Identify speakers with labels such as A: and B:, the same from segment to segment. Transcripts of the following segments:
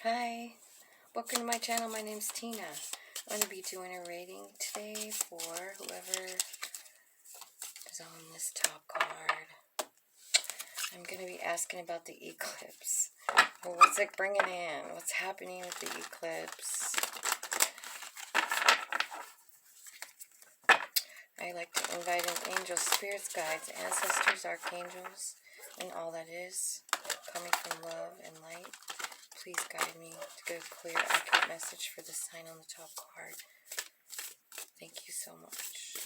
A: Hi, welcome to my channel. My name's Tina. I'm going to be doing a reading today for whoever is on this top card. I'm going to be asking about the eclipse. Well, what's it bringing in? What's happening with the eclipse? I like to invite in angels, spirits, guides, ancestors, archangels, and all that is coming from love and light. Please guide me to get a clear, accurate message for the sign on the top card. Thank you so much.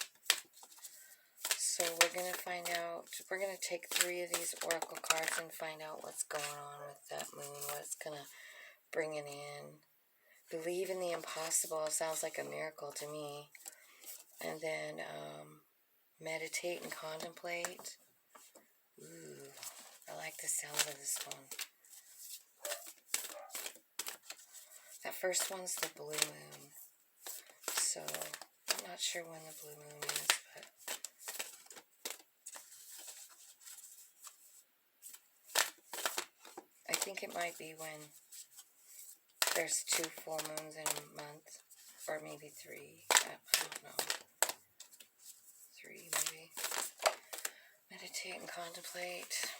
A: So we're going to find out, we're going to take 3 of these oracle cards and find out what's going on with that moon, what it's going to bring it in. Believe in the impossible sounds like a miracle to me. And then meditate and contemplate. Ooh, I like the sound of this one. That first one's the blue moon. So I'm not sure when the blue moon is, but I think it might be when there's 2 full moons in a month, or maybe 3. I don't know. 3 maybe. Meditate and contemplate.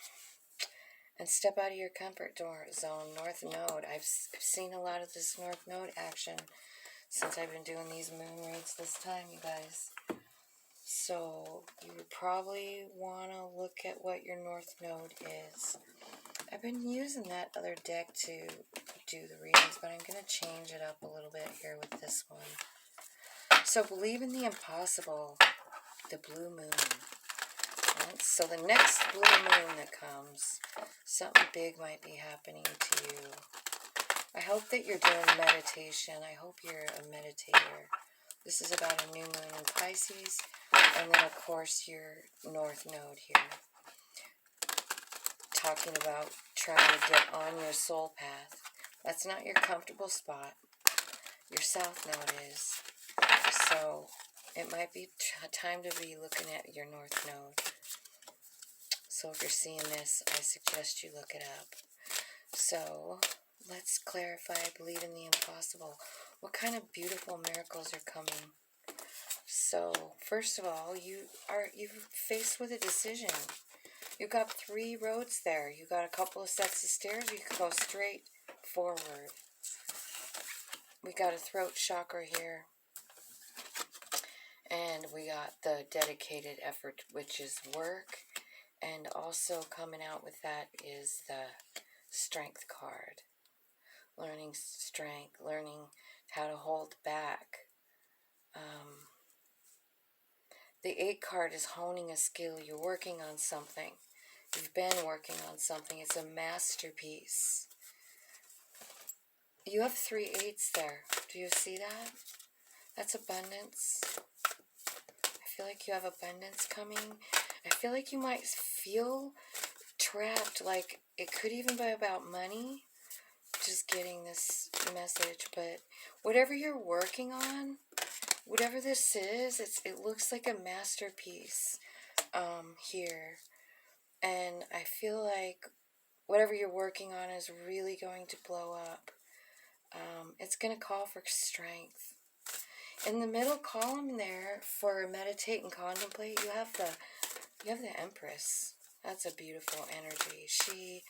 A: And step out of your comfort zone. North Node. I've seen a lot of this North Node action since I've been doing these moon reads this time, you guys. So you would probably want to look at what your North Node is. I've been using that other deck to do the readings, but I'm going to change it up a little bit here with this one. So believe in the impossible, the blue moon. Right? So the next blue moon that comes, something big might be happening to you. I hope that you're doing meditation. I hope you're a meditator. This is about a new moon in Pisces, and then of course your North Node here. Talking about trying to get on your soul path. That's not your comfortable spot. Your South Node is. So it might be time to be looking at your North Node. So if you're seeing this, I suggest you look it up. So let's clarify, believe in the impossible. What kind of beautiful miracles are coming? So first of all, you're faced with a decision. You've got 3 roads there. You've got a couple of sets of stairs. You can go straight forward. We got a throat chakra here. And we got the dedicated effort, which is work. And also coming out with that is the strength card. Learning strength, learning how to hold back. The 8 card is honing a skill. You're working on something. You've been working on something. It's a masterpiece. You have 3 8s there. Do you see that? That's abundance. I feel like you have abundance coming. I feel like you might feel trapped. Like it could even be about money. Just getting this message. But whatever you're working on, whatever this is, it looks like a masterpiece here. And I feel like whatever you're working on is really going to blow up. It's going to call for strength. In the middle column there, for meditate and contemplate, you have the Empress. That's a beautiful energy. She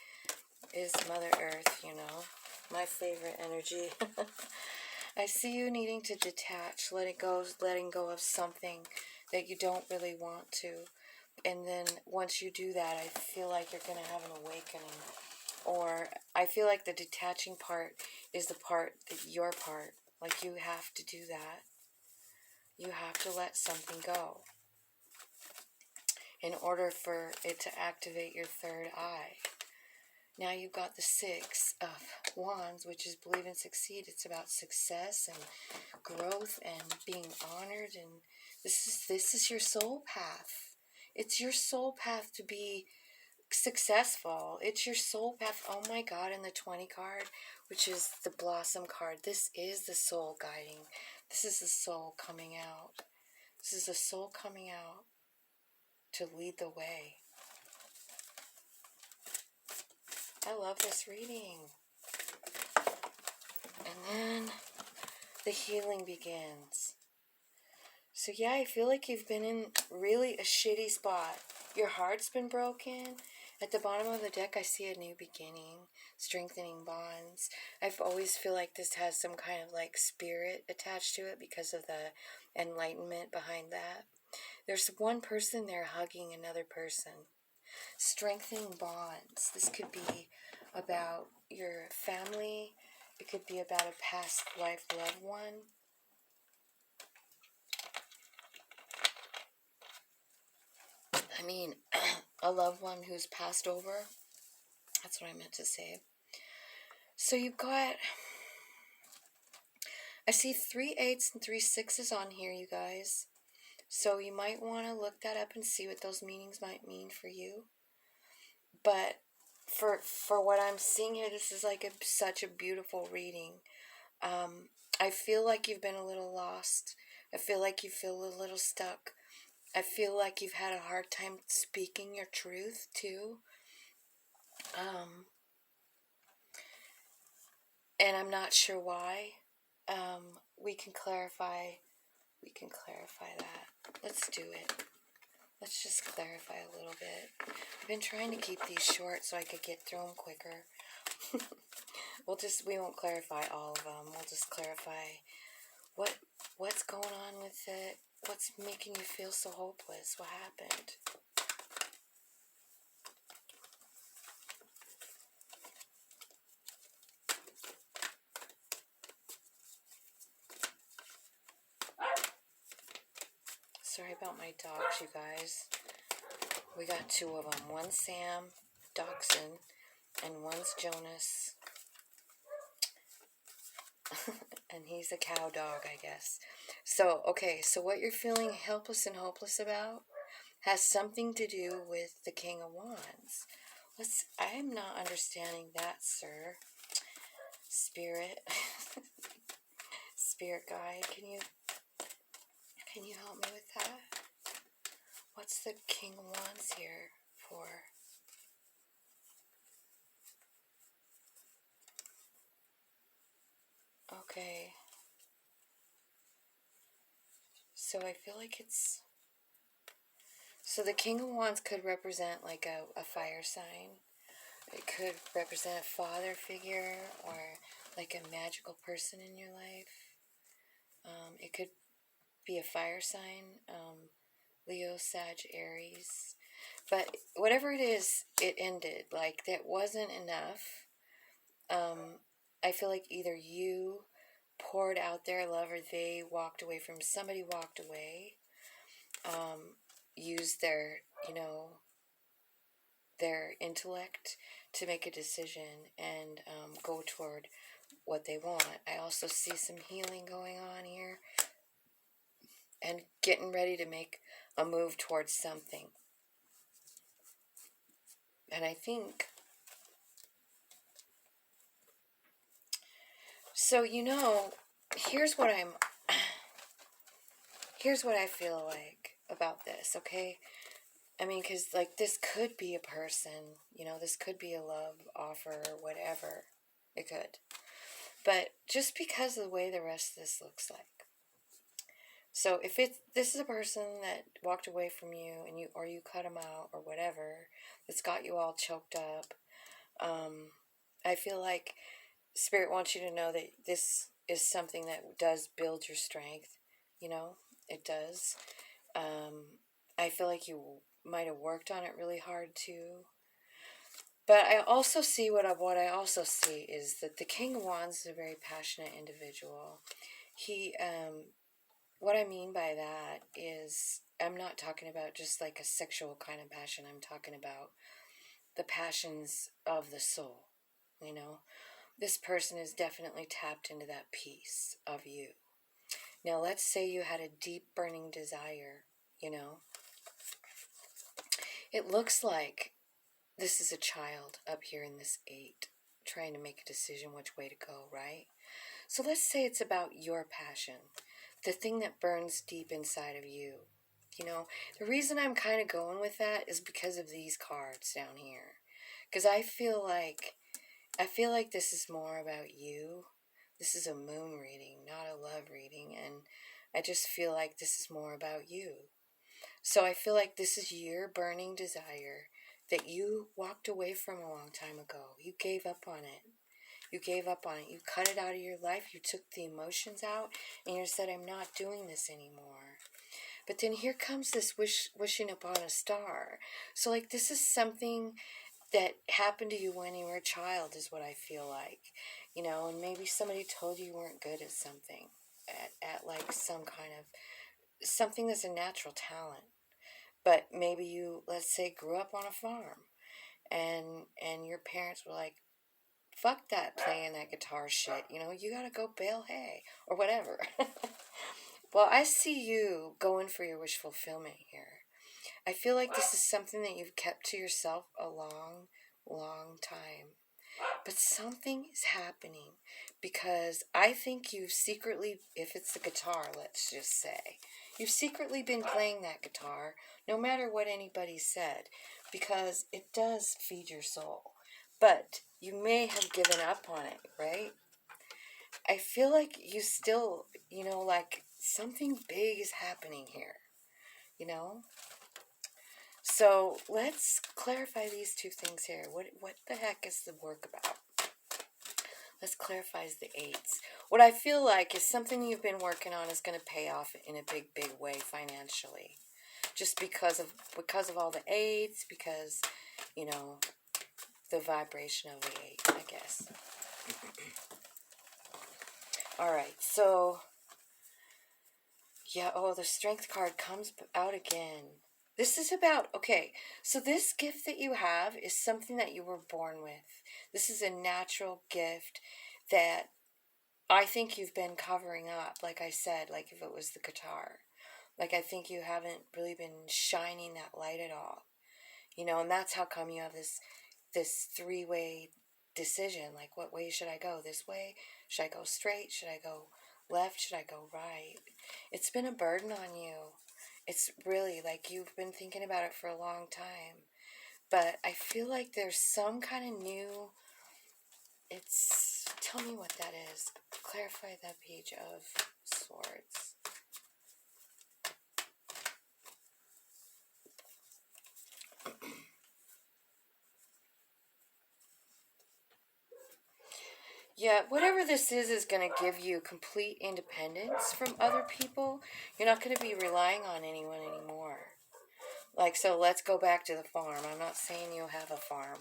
A: is Mother Earth, you know, my favorite energy. I see you needing to detach, letting go of something that you don't really want to. And then once you do that, I feel like you're going to have an awakening. Or I feel like the detaching part is the part, your part. Like you have to do that. You have to let something go in order for it to activate your third eye. Now you've got the 6 of Wands, which is believe and succeed. It's about success and growth and being honored. And this is your soul path. It's your soul path to be successful. It's your soul path. Oh my God, in the 20 card, which is the Blossom card, this is the soul guiding. This is the soul coming out. This is the soul coming out to lead the way. I love this reading. And then the healing begins. So yeah, I feel like you've been in really a shitty spot. Your heart's been broken. At the bottom of the deck, I see a new beginning, strengthening bonds. I've always feel like this has some kind of like spirit attached to it because of the enlightenment behind that. There's one person there hugging another person. Strengthening bonds. This could be about your family. It could be about a past life loved one. I mean, a loved one who's passed over. That's what I meant to say. So you've got, I see 3 8s and 3 6s on here, you guys. So you might want to look that up and see what those meanings might mean for you. But for what I'm seeing here, this is like such a beautiful reading. I feel like you've been a little lost. I feel like you feel a little stuck. I feel like you've had a hard time speaking your truth too. And I'm not sure why. We can clarify that. Let's do it. Let's just clarify a little bit. I've been trying to keep these short so I could get through them quicker. We won't clarify all of them. We'll just clarify what's going on with it. What's making you feel so hopeless? What happened? Sorry about my dogs, you guys. We got 2 of them. One's Sam, Dachshund, and one's Jonas. And he's a cow dog, I guess. So, okay, so what you're feeling helpless and hopeless about has something to do with the King of Wands. I'm not understanding that, sir. Spirit. Spirit guide, can you help me with that? What's the King of Wands here for? Okay. So I feel like so the King of Wands could represent like a fire sign. It could represent a father figure or like a magical person in your life. It could be a fire sign, Leo, Sag, Aries. But whatever it is, it ended. Like, that wasn't enough. I feel like either you poured out their love or they walked away from, somebody walked away, used their, their intellect to make a decision and go toward what they want. I also see some healing going on here and getting ready to make a move towards something. And I think, so here's what I feel like about this, okay? I mean, because, like, this could be a person, this could be a love offer or whatever. It could. But just because of the way the rest of this looks like. So if this is a person that walked away from you and you cut them out or whatever, that's got you all choked up, I feel like Spirit wants you to know that this is something that does build your strength. It does. I feel like you might have worked on it really hard too. But I also see what I also see is that the King of Wands is a very passionate individual. He, what I mean by that is, I'm not talking about just like a sexual kind of passion. I'm talking about the passions of the soul. This person is definitely tapped into that piece of you. Now, let's say you had a deep burning desire, It looks like this is a child up here in this 8, trying to make a decision which way to go, right? So let's say it's about your passion, the thing that burns deep inside of you. The reason I'm kind of going with that is because of these cards down here. Because I feel like this is more about you This is a moon reading, not a love reading, and I just feel like this is more about you. So I feel like this is your burning desire that you walked away from a long time ago. You gave up on it. You gave up on it. You cut it out of your life. You took the emotions out and you said, I'm not doing this anymore. But then here comes this wishing upon a star. So like this is something that happened to you when you were a child is what I feel like. You know, and maybe somebody told you weren't good at something. At like some kind of something that's a natural talent. But maybe you, let's say, grew up on a farm and your parents were like, fuck that playing that guitar shit, you know, you gotta go bale hay or whatever. Well, I see you going for your wish fulfillment here. I feel like this is something that you've kept to yourself a long, long time. But something is happening because I think you've secretly, if it's the guitar, let's just say, you've secretly been playing that guitar no matter what anybody said because it does feed your soul. But you may have given up on it, right? I feel like you still, you know, like something big is happening here, you know? So let's clarify these two things here. What the heck is the work about? Let's clarify the eights. What I feel like is something you've been working on is going to pay off in a big, big way financially. Just because of all the eights, because, you know, the vibration of the eight, I guess. All right, so, yeah, oh, the strength card comes out again. This is about, okay, so this gift that you have is something that you were born with. This is a natural gift that I think you've been covering up, like I said, like if it was the guitar. Like I think you haven't really been shining that light at all. You know, and that's how come you have this three-way decision. Like, what way should I go? This way? Should I go straight? Should I go left? Should I go right? It's been a burden on you. It's really like you've been thinking about it for a long time. But I feel like there's some kind of new, tell me what that is. Clarify that page of swords. Yeah, whatever this is going to give you complete independence from other people. You're not going to be relying on anyone anymore. Like, so let's go back to the farm. I'm not saying you have a farm.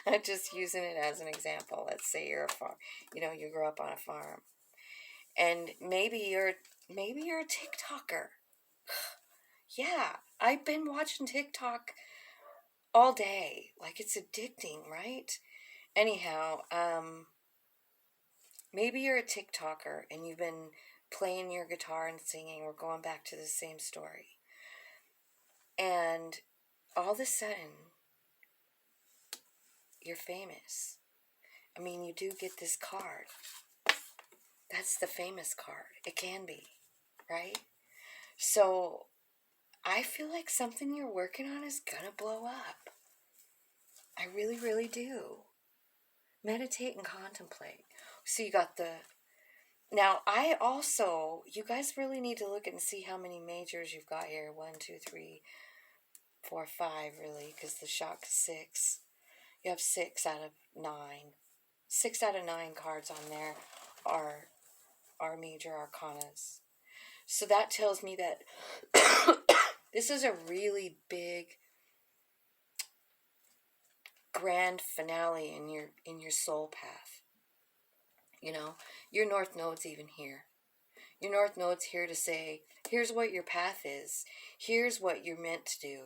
A: I'm just using it as an example. Let's say you're a farm. You know, you grew up on a farm. And maybe you're a TikToker. Yeah, I've been watching TikTok all day. Like, it's addicting, right? Anyhow, maybe you're a TikToker and you've been playing your guitar and singing. We're going back to the same story. And all of a sudden, you're famous. I mean, you do get this card. That's the famous card. It can be, right? So I feel like something you're working on is gonna blow up. I really, really do. Meditate and contemplate. So you got the... Now, you guys really need to look and see how many majors you've got here. 1, 2, 3, 4, 5, really, because the shock is 6. You have 6 out of 9. 6 out of 9 cards on there are major arcanas. So that tells me that this is a really big, grand finale in your soul path. You know, your North Node's even here. Your North Node's here to say, here's what your path is. Here's what you're meant to do.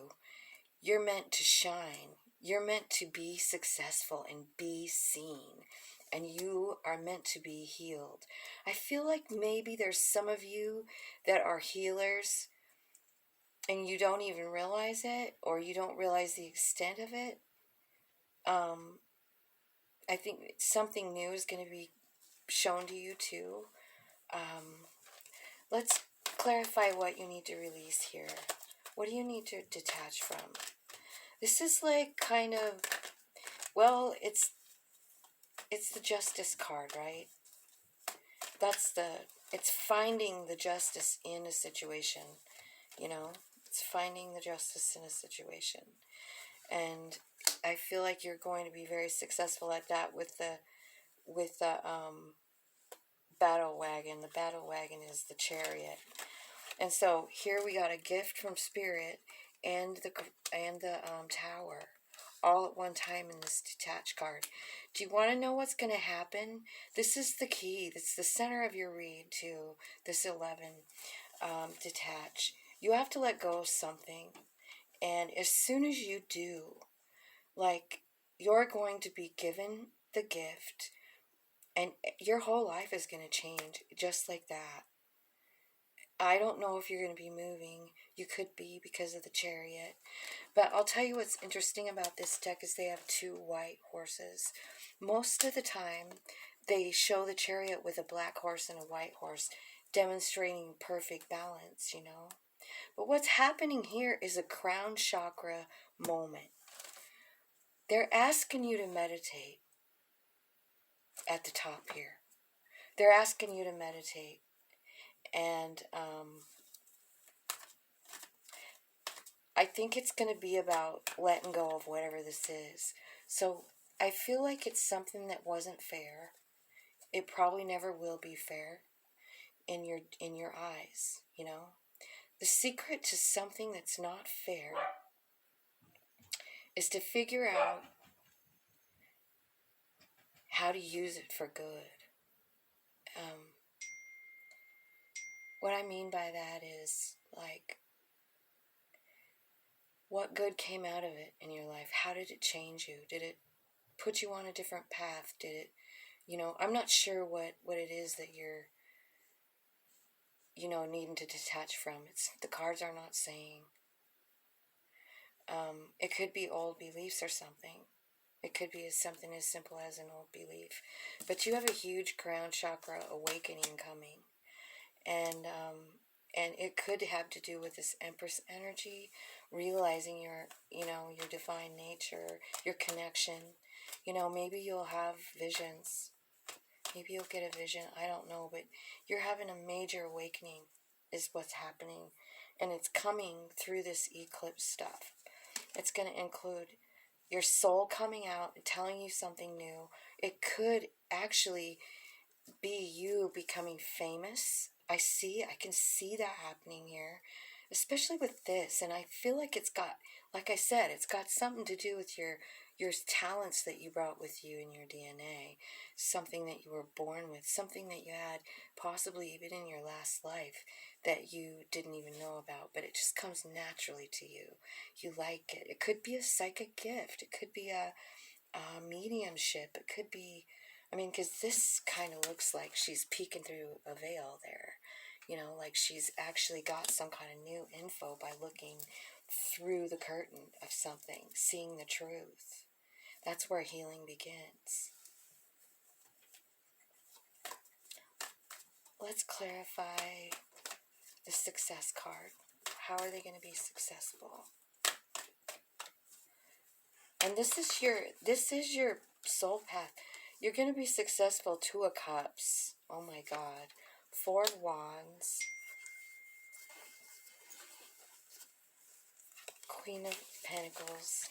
A: You're meant to shine. You're meant to be successful and be seen. And you are meant to be healed. I feel like maybe there's some of you that are healers and you don't even realize it, or you don't realize the extent of it. I think something new is going to be shown to you too. Let's clarify what you need to release here. What do you need to detach from? This is like kind of, well, it's the Justice card, right? it's finding the justice in a situation, you know? It's finding the justice in a situation. And I feel like you're going to be very successful at that with the battle wagon. The battle wagon is the chariot. And so here we got a gift from Spirit and the tower all at one time in this detached card. Do you want to know what's going to happen? This is the key. It's the center of your read to this 11 detach. You have to let go of something. And as soon as you do, like, you're going to be given the gift and your whole life is going to change just like that. I don't know if you're going to be moving. You could be because of the chariot. But I'll tell you what's interesting about this deck is they have 2 white horses. Most of the time, they show the chariot with a black horse and a white horse, demonstrating perfect balance, you know. But what's happening here is a crown chakra moment. They're asking you to meditate at the top here. They're asking you to meditate. And I think it's going to be about letting go of whatever this is. So I feel like it's something that wasn't fair. It probably never will be fair in your eyes, you know. The secret to something that's not fair is to figure out how to use it for good. What I mean by that is, like, what good came out of it in your life? How did it change you? Did it put you on a different path? Did it, you know, I'm not sure what it is that you're, you know, needing to detach from. It's, the cards are not saying. It could be old beliefs or something. It could be something as simple as an old belief. But you have a huge crown chakra awakening coming. And it could have to do with this Empress energy, realizing your, you know, your divine nature, your connection. You know, maybe you'll have visions. Maybe you'll get a vision. I don't know, but you're having a major awakening is what's happening. And it's coming through this eclipse stuff. It's going to include your soul coming out and telling you something new. It could actually be you becoming famous. I can see that happening here, especially with this. And I feel like it's got, like I said, it's got something to do with your talents that you brought with you in your DNA, something that you were born with, something that you had possibly even in your last life that you didn't even know about, but it just comes naturally to you. You like it. It could be a psychic gift. It could be a mediumship. It could be, I mean, because this kind of looks like she's peeking through a veil there. You know, like she's actually got some kind of new info by looking through the curtain of something, seeing the truth. That's where healing begins. Let's clarify the success card. How are they going to be successful? And this is your soul path. You're going to be successful. 2 of Cups. Oh my God. 4 of Wands. Queen of Pentacles.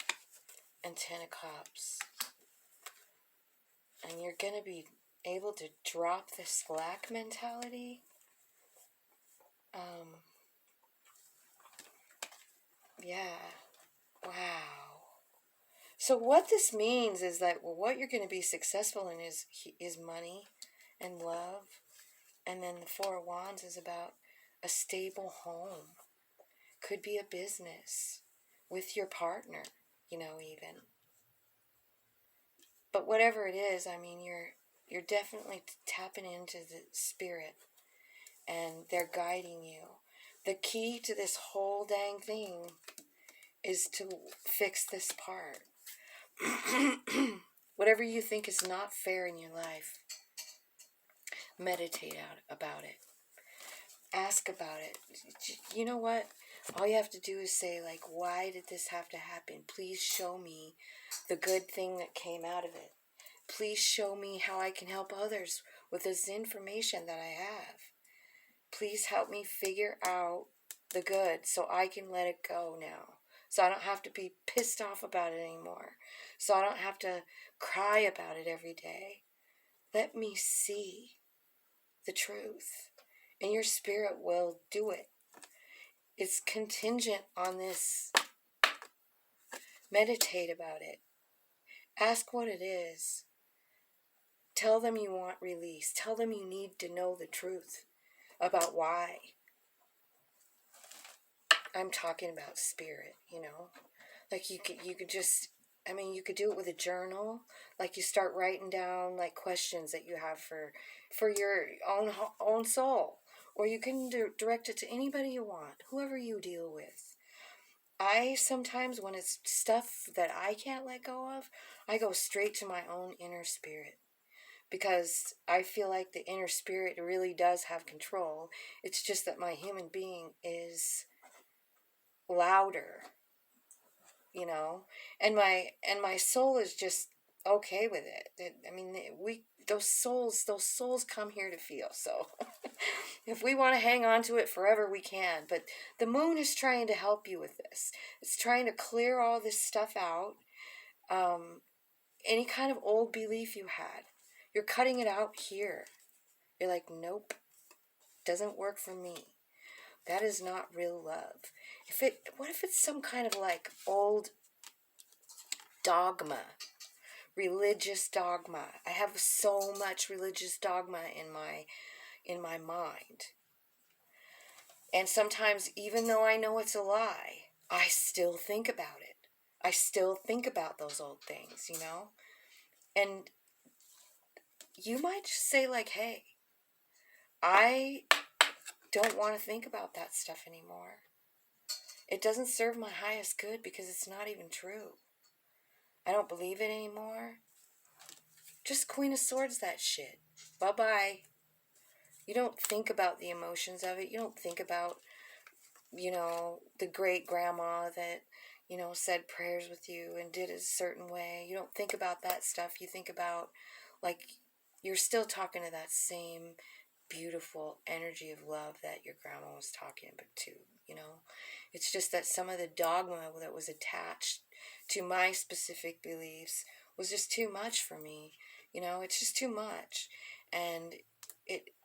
A: And 10 of Cups. And you're going to be able to drop the slack mentality. Yeah. Wow. So what this means is that, well, what you're going to be successful in is money and love. And then the 4 of Wands is about a stable home. Could be a business with your partner, you know, even. But whatever it is, I mean, you're definitely tapping into the spirit, and they're guiding you. The key to this whole dang thing is to fix this part. Whatever you think is not fair in your life, meditate about it. Ask about it. You know what? All you have to do is say, like, why did this have to happen? Please show me the good thing that came out of it. Please show me how I can help others with this information that I have. Please help me figure out the good so I can let it go now. So I don't have to be pissed off about it anymore. So I don't have to cry about it every day. Let me see the truth. And your spirit will do it. It's contingent on this. Meditate about it. Ask what it is. Tell them you want release. Tell them you need to know the truth about why. I'm talking about spirit, you know. Like you could just, I mean, you could do it with a journal. Like you start writing down like questions that you have for your own soul, or you can direct it to anybody you want, whoever you deal with. I sometimes, when it's stuff that I can't let go of, I go straight to my own inner spirit. Because I feel like the inner spirit really does have control. It's just that my human being is louder, you know, and my soul is just okay with it. I mean, those souls come here to feel. So if we want to hang on to it forever, we can. But the moon is trying to help you with this. It's trying to clear all this stuff out. Any kind of old belief you had, you're cutting it out here. You're like, nope, doesn't work for me. That is not real love. What if it's some kind of like old dogma, religious dogma? I have so much religious dogma in my mind. And sometimes, even though I know it's a lie, I still think about it. I still think about those old things, you know? And you might just say like, hey, I don't want to think about that stuff anymore. It doesn't serve my highest good because it's not even true. I don't believe it anymore. Just Queen of Swords that shit. Bye-bye. You don't think about the emotions of it. You don't think about, you know, the great grandma that, you know, said prayers with you and did it a certain way. You don't think about that stuff. You think about, like, you're still talking to that same beautiful energy of love that your grandma was talking about to, you know. It's just that some of the dogma that was attached to my specific beliefs was just too much for me. You know, it's just too much. And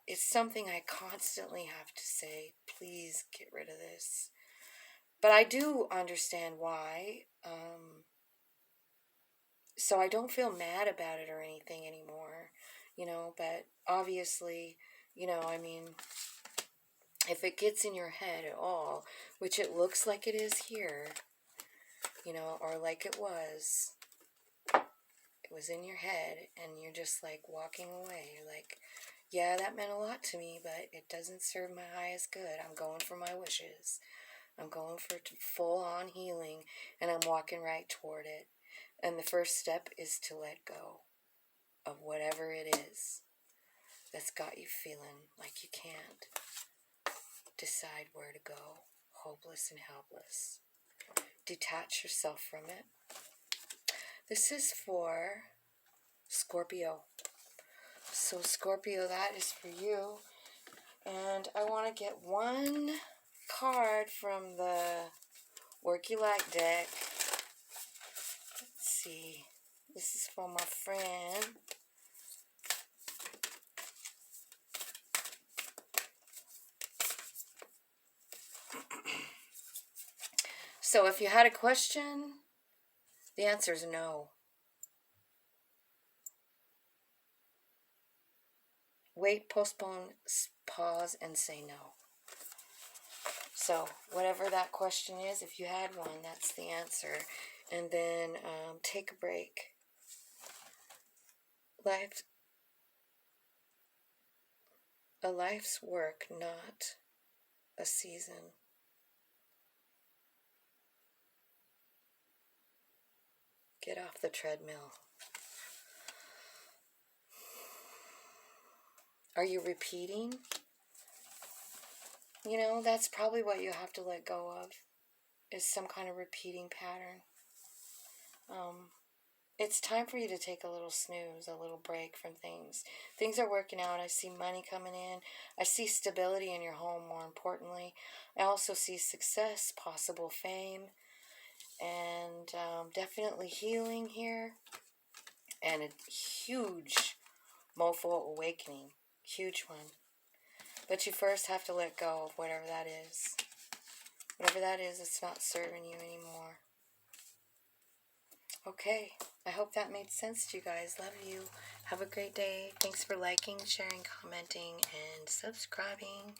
A: it's something I constantly have to say, please get rid of this. But I do understand why. So I don't feel mad about it or anything anymore, you know, but obviously, you know, I mean, if it gets in your head at all, which it looks like it is here, you know, or like it was in your head and you're just like walking away. You're like, yeah, that meant a lot to me, but it doesn't serve my highest good. I'm going for my wishes. I'm going for full on healing and I'm walking right toward it. And the first step is to let go of whatever it is that's got you feeling like you can't decide where to go, hopeless and helpless. Detach yourself from it. This is for Scorpio. So Scorpio, that is for you. And I want to get one card from the Work You Like deck. Let's see. This is for my friend. So if you had a question, the answer is no. Wait, postpone, pause, and say no. So whatever that question is, if you had one, that's the answer. And then take a break. A life's work, not a season. Get off the treadmill. Are you repeating? You know, that's probably what you have to let go of, is some kind of repeating pattern. it's time for you to take a little snooze, a little break from things. Things are working out. I see money coming in. I see stability in your home, more importantly. I also see success, possible fame, and definitely healing here. And a huge mofo awakening. Huge one. But you first have to let go of whatever that is. Whatever that is, it's not serving you anymore. Okay, I hope that made sense to you guys. Love you. Have a great day. Thanks for liking, sharing, commenting, and subscribing.